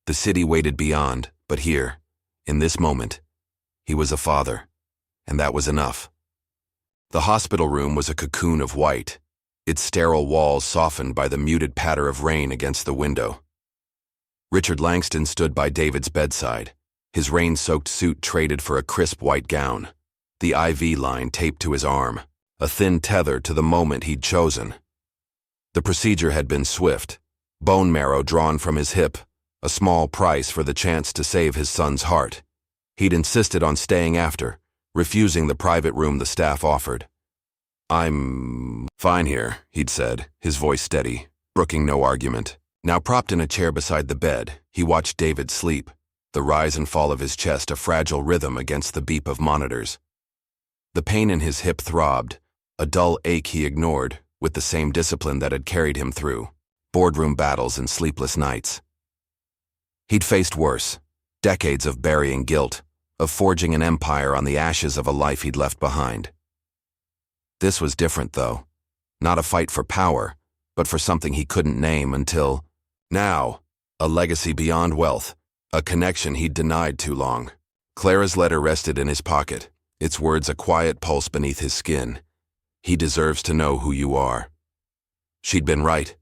S1: The city waited beyond, but here, in this moment, he was a father, and that was enough. The hospital room was a cocoon of white, its sterile walls softened by the muted patter of rain against the window. Richard Langston stood by David's bedside, his rain-soaked suit traded for a crisp white gown, the IV line taped to his arm, a thin tether to the moment he'd chosen. The procedure had been swift, bone marrow drawn from his hip, a small price for the chance to save his son's heart. He'd insisted on staying after, refusing the private room the staff offered. "I'm fine here," he'd said, his voice steady, brooking no argument. Now propped in a chair beside the bed, he watched David sleep, the rise and fall of his chest a fragile rhythm against the beep of monitors. The pain in his hip throbbed, a dull ache he ignored, with the same discipline that had carried him through boardroom battles and sleepless nights. He'd faced worse, decades of burying guilt, of forging an empire on the ashes of a life he'd left behind. This was different, though. Not a fight for power, but for something he couldn't name until now, a legacy beyond wealth, a connection he'd denied too long. Clara's letter rested in his pocket, its words a quiet pulse beneath his skin. "He deserves to know who you are." She'd been right,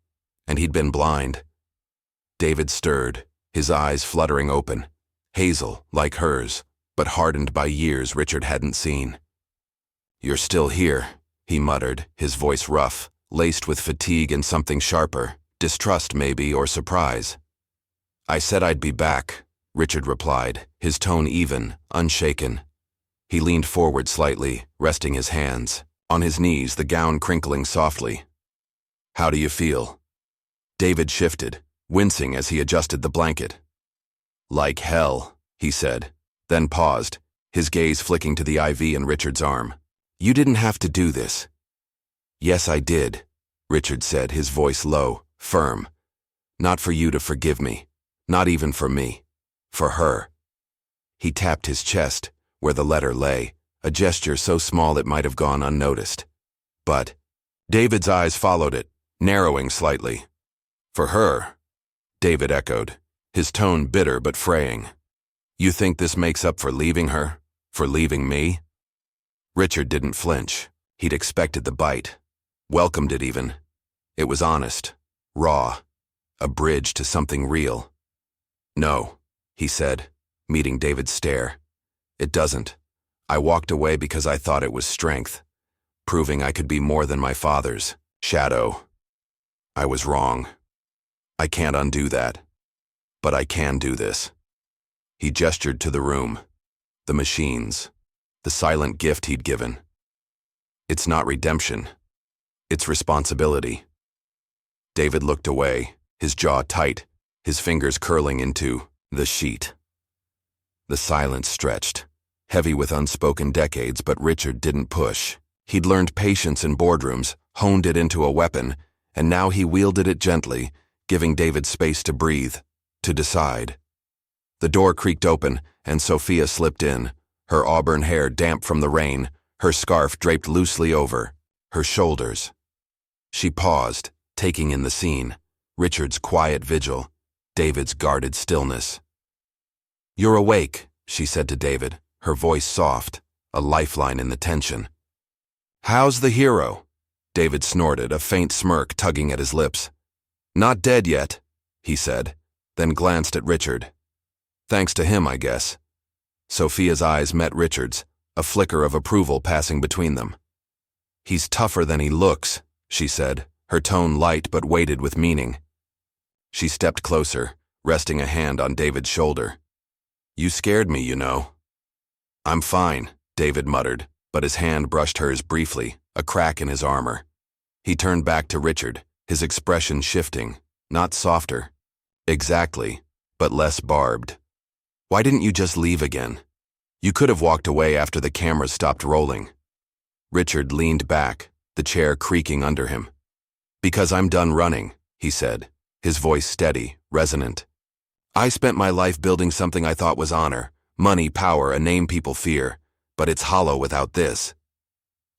S1: and he'd been blind. David stirred, his eyes fluttering open, hazel like hers, but hardened by years Richard hadn't seen. "You're still here," he muttered, his voice rough, laced with fatigue and something sharper, distrust maybe, or surprise. "I said I'd be back," Richard replied, his tone even, unshaken. He leaned forward slightly, resting his hands on his knees, the gown crinkling softly. "How do you feel?" David shifted, wincing as he adjusted the blanket. "Like hell," he said, then paused, his gaze flicking to the IV in Richard's arm. "You didn't have to do this." "Yes, I did," Richard said, his voice low, firm. "Not for you to forgive me, not even for me, for her." He tapped his chest, where the letter lay, a gesture so small it might have gone unnoticed. "But," David's eyes followed it, narrowing slightly. "For her," David echoed, his tone bitter but fraying. "You think this makes up for leaving her? For leaving me?" Richard didn't flinch. He'd expected the bite. Welcomed it even. It was honest, raw, a bridge to something real. "No," he said, meeting David's stare. "It doesn't. I walked away because I thought it was strength, proving I could be more than my father's shadow. I was wrong. I can't undo that. But I can do this." He gestured to the room, the machines, the silent gift he'd given. "It's not redemption. It's responsibility." David looked away, his jaw tight, his fingers curling into the sheet. The silence stretched, heavy with unspoken decades, but Richard didn't push. He'd learned patience in boardrooms, honed it into a weapon, and now he wielded it gently, giving David space to breathe, to decide. The door creaked open, and Sophia slipped in, her auburn hair damp from the rain, her scarf draped loosely over her shoulders. She paused, taking in the scene, Richard's quiet vigil, David's guarded stillness. "You're awake," she said to David, her voice soft, a lifeline in the tension. "How's the hero?" David snorted, a faint smirk tugging at his lips. "Not dead yet," he said, then glanced at Richard. "Thanks to him, I guess." Sophia's eyes met Richard's, a flicker of approval passing between them. "He's tougher than he looks," she said, her tone light but weighted with meaning. She stepped closer, resting a hand on David's shoulder. "You scared me, you know." "I'm fine," David muttered, but his hand brushed hers briefly, a crack in his armor. He turned back to Richard, his expression shifting, not softer. "Exactly, but less barbed. Why didn't you just leave again? You could have walked away after the cameras stopped rolling." Richard leaned back, the chair creaking under him. "Because I'm done running," he said, his voice steady, resonant. "I spent my life building something I thought was honor, money, power, a name people fear, but it's hollow without this."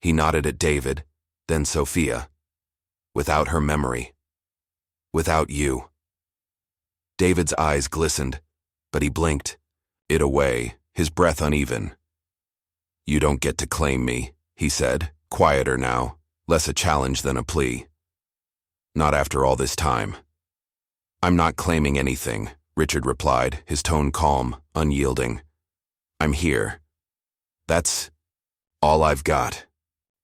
S1: He nodded at David, then Sophia. "Without her memory. Without you." David's eyes glistened, but he blinked it away, his breath uneven. "You don't get to claim me," he said, quieter now, less a challenge than a plea. "Not after all this time." "I'm not claiming anything," Richard replied, his tone calm, unyielding. "I'm here. That's all I've got."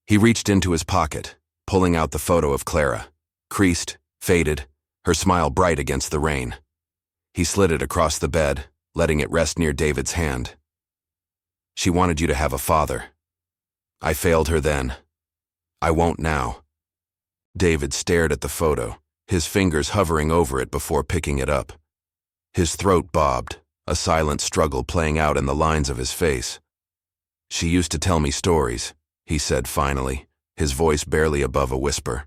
S1: He reached into his pocket, pulling out the photo of Clara, creased, faded, her smile bright against the rain. He slid it across the bed, letting it rest near David's hand. "She wanted you to have a father. I failed her then. I won't now." David stared at the photo, his fingers hovering over it before picking it up. His throat bobbed, a silent struggle playing out in the lines of his face. "She used to tell me stories," he said finally, his voice barely above a whisper.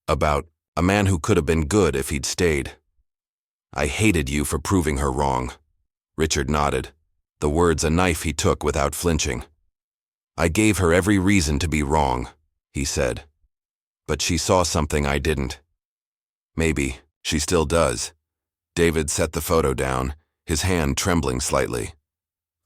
S1: "About a man who could have been good if he'd stayed. I hated you for proving her wrong." Richard nodded, the words a knife he took without flinching. "I gave her every reason to be wrong," he said. "But she saw something I didn't. Maybe she still does." David set the photo down, his hand trembling slightly.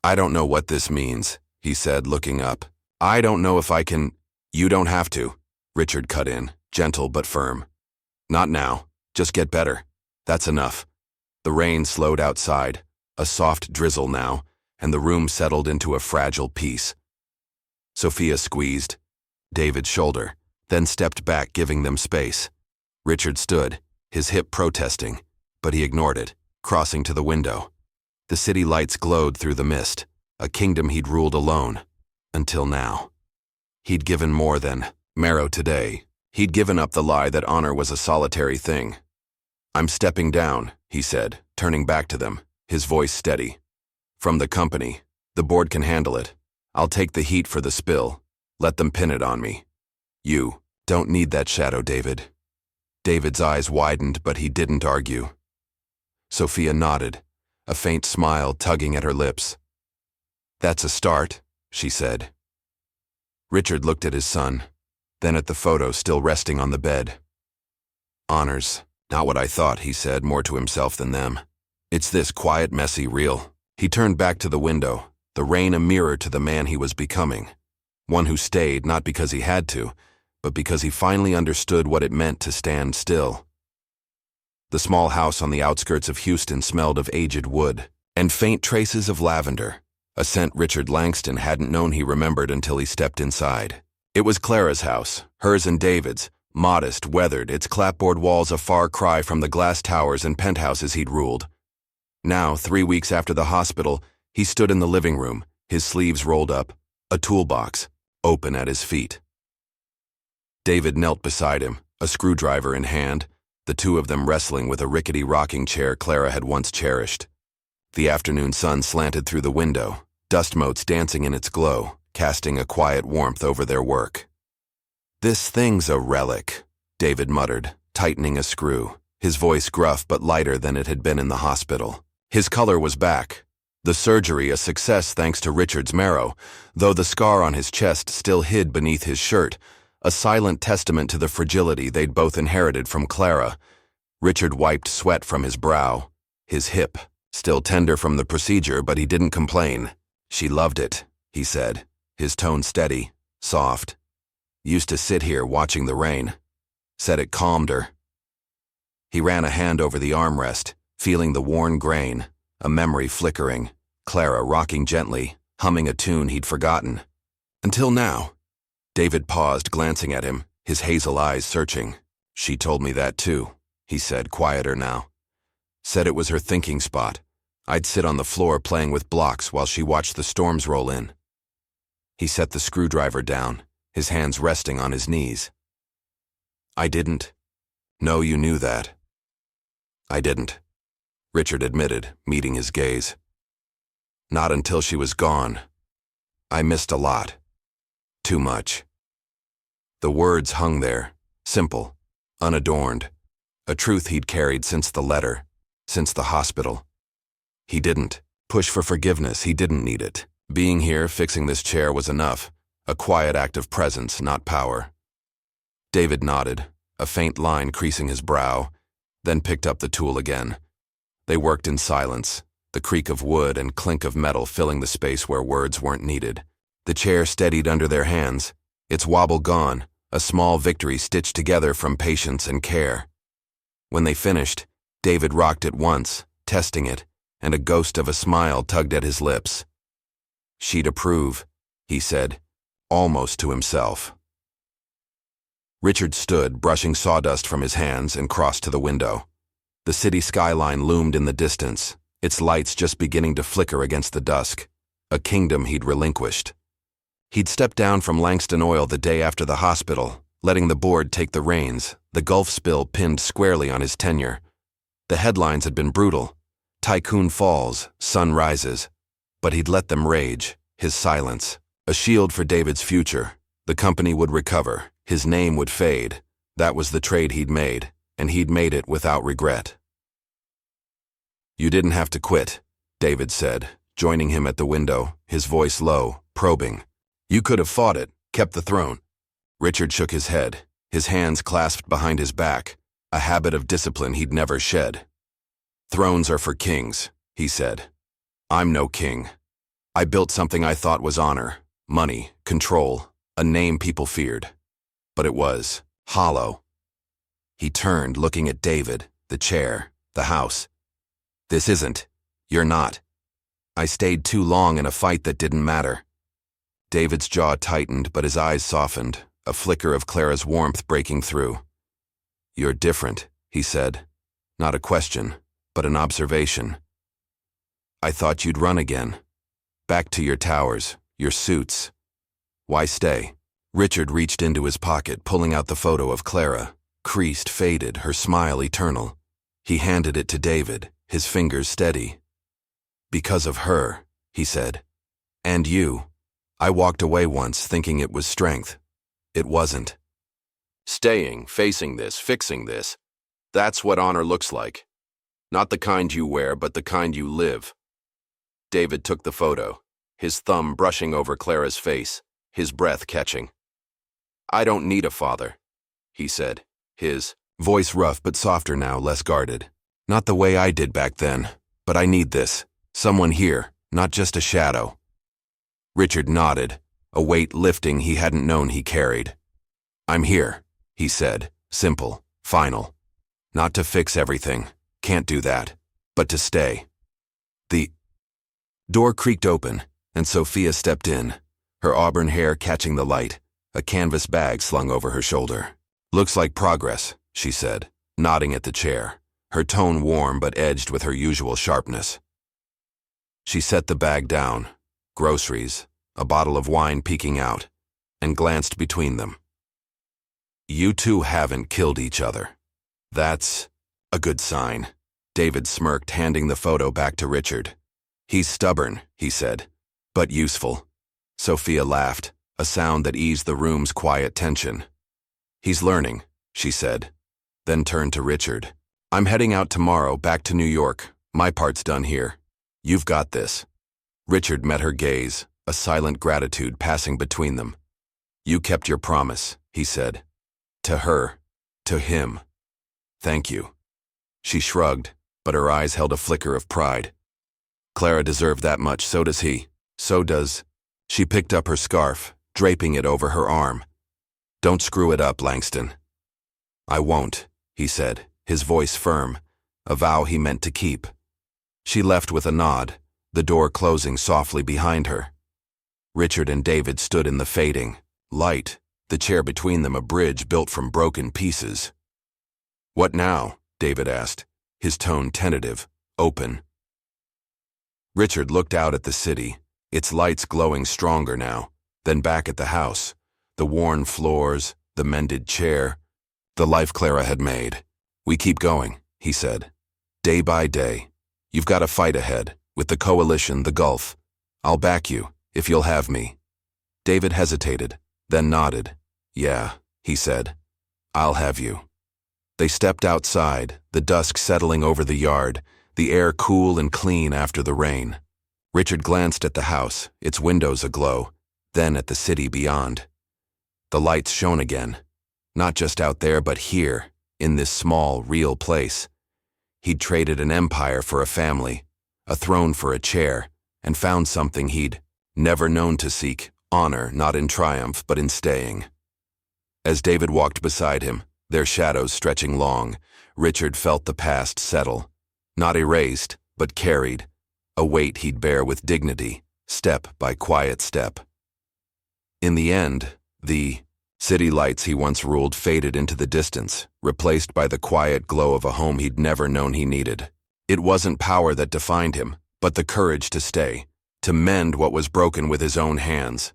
S1: "I don't know what this means," he said, looking up. "I don't know if I can—" "You don't have to," Richard cut in, gentle but firm. "Not now. Just get better. That's enough." The rain slowed outside, a soft drizzle now, and the room settled into a fragile peace. Sophia squeezed David's shoulder, then stepped back, giving them space. Richard stood, his hip protesting, but he ignored it, crossing to the window. The city lights glowed through the mist, a kingdom he'd ruled alone, until now. He'd given more than marrow today. He'd given up the lie that honor was a solitary thing. "I'm stepping down," he said, turning back to them, his voice steady. "From the company. The board can handle it. I'll take the heat for the spill. Let them pin it on me. You don't need that shadow, David." David's eyes widened, but he didn't argue. Sophia nodded, a faint smile tugging at her lips. "That's a start," she said. Richard looked at his son, then at the photo still resting on the bed. "Honors, not what I thought," he said, more to himself than them. "It's this quiet, messy, real." He turned back to the window, the rain a mirror to the man he was becoming. One who stayed not because he had to, but because he finally understood what it meant to stand still. The small house on the outskirts of Houston smelled of aged wood and faint traces of lavender, a scent Richard Langston hadn't known he remembered until he stepped inside. It was Clara's house, hers and David's, modest, weathered, its clapboard walls a far cry from the glass towers and penthouses he'd ruled. Now, 3 weeks after the hospital, he stood in the living room, his sleeves rolled up, a toolbox open at his feet. David knelt beside him, a screwdriver in hand, the two of them wrestling with a rickety rocking chair Clara had once cherished. The afternoon sun slanted through the window, dust motes dancing in its glow, casting a quiet warmth over their work. "This thing's a relic," David muttered, tightening a screw, his voice gruff but lighter than it had been in the hospital. His color was back. The surgery a success thanks to Richard's marrow, though the scar on his chest still hid beneath his shirt, a silent testament to the fragility they'd both inherited from Clara. Richard wiped sweat from his brow, his hip, still tender from the procedure, but he didn't complain. "She loved it," he said, his tone steady, soft. "Used to sit here watching the rain. Said it calmed her." He ran a hand over the armrest, feeling the worn grain, a memory flickering, Clara rocking gently, humming a tune he'd forgotten. "Until now." David paused, glancing at him, his hazel eyes searching. "She told me that too," he said, quieter now. "Said it was her thinking spot. I'd sit on the floor playing with blocks while she watched the storms roll in." He set the screwdriver down, his hands resting on his knees. "I didn't. No, you knew that." "I didn't," Richard admitted, meeting his gaze. "Not until she was gone. I missed a lot. Too much." The words hung there, simple, unadorned, a truth he'd carried since the letter, since the hospital. He didn't push for forgiveness, he didn't need it. Being here, fixing this chair was enough, a quiet act of presence, not power. David nodded, a faint line creasing his brow, then picked up the tool again. They worked in silence, the creak of wood and clink of metal filling the space where words weren't needed. The chair steadied under their hands, its wobble gone, a small victory stitched together from patience and care. When they finished, David rocked it once, testing it, and a ghost of a smile tugged at his lips. "She'd approve," he said, almost to himself. Richard stood, brushing sawdust from his hands, and crossed to the window. The city skyline loomed in the distance, its lights just beginning to flicker against the dusk, a kingdom he'd relinquished. He'd stepped down from Langston Oil the day after the hospital, letting the board take the reins, the Gulf spill pinned squarely on his tenure. The headlines had been brutal. Tycoon falls, sun rises. But he'd let them rage, his silence, a shield for David's future. The company would recover, his name would fade. That was the trade he'd made, and he'd made it without regret. "You didn't have to quit," David said, joining him at the window, his voice low, probing. "You could have fought it, kept the throne." Richard shook his head, his hands clasped behind his back, a habit of discipline he'd never shed. "Thrones are for kings," he said. "I'm no king. I built something I thought was honor, money, control, a name people feared. But it was hollow." He turned, looking at David, the chair, the house. This isn't. You're not. I stayed too long in a fight that didn't matter. David's jaw tightened, but his eyes softened, a flicker of Clara's warmth breaking through. You're different, he said. Not a question, but an observation. I thought you'd run again. Back to your towers, your suits. Why stay? Richard reached into his pocket, pulling out the photo of Clara, creased, faded, her smile eternal. He handed it to David, his fingers steady. Because of her, he said. And you. I walked away once thinking it was strength. It wasn't. Staying, facing this, fixing this. That's what honor looks like. Not the kind you wear, but the kind you live. David took the photo, his thumb brushing over Clara's face, his breath catching. I don't need a father, he said, his voice rough but softer now, less guarded. Not the way I did back then, but I need this. Someone here, not just a shadow. Richard nodded, a weight lifting he hadn't known he carried. I'm here, he said, simple, final. Not to fix everything, can't do that, but to stay. The door creaked open, and Sophia stepped in, her auburn hair catching the light, a canvas bag slung over her shoulder. Looks like progress, she said, nodding at the chair, her tone warm but edged with her usual sharpness. She set the bag down, groceries, a bottle of wine peeking out, and glanced between them. You two haven't killed each other. That's a good sign. David smirked, handing the photo back to Richard. He's stubborn, he said, but useful. Sophia laughed, a sound that eased the room's quiet tension. He's learning, she said, then turned to Richard. I'm heading out tomorrow, back to New York. My part's done here. You've got this. Richard met her gaze, a silent gratitude passing between them. You kept your promise, he said. To her, to him. Thank you. She shrugged, but her eyes held a flicker of pride. Clara deserved that much, so does he. So does. She picked up her scarf, draping it over her arm. Don't screw it up, Langston. I won't, he said, his voice firm, a vow he meant to keep. She left with a nod, the door closing softly behind her. Richard and David stood in the fading light, the chair between them a bridge built from broken pieces. What now? David asked, his tone tentative, open. Richard looked out at the city, its lights glowing stronger now, then back at the house, the worn floors, the mended chair, the life Clara had made. We keep going, he said, day by day. You've got a fight ahead, with the coalition, the Gulf. I'll back you, if you'll have me. David hesitated, then nodded. Yeah, he said. I'll have you. They stepped outside, the dusk settling over the yard, the air cool and clean after the rain. Richard glanced at the house, its windows aglow, then at the city beyond. The lights shone again, not just out there but here, in this small, real place. He'd traded an empire for a family, a throne for a chair, and found something he'd never known to seek, honor not in triumph but in staying. As David walked beside him, their shadows stretching long, Richard felt the past settle, not erased, but carried, a weight he'd bear with dignity, step by quiet step. In the end, the city lights he once ruled faded into the distance, replaced by the quiet glow of a home he'd never known he needed. It wasn't power that defined him, but the courage to stay, to mend what was broken with his own hands.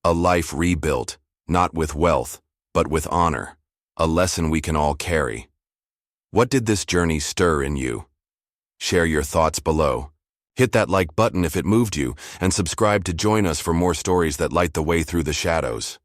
S1: A life rebuilt, not with wealth, but with honor, a lesson we can all carry. What did this journey stir in you? Share your thoughts below. Hit that like button if it moved you, and subscribe to join us for more stories that light the way through the shadows.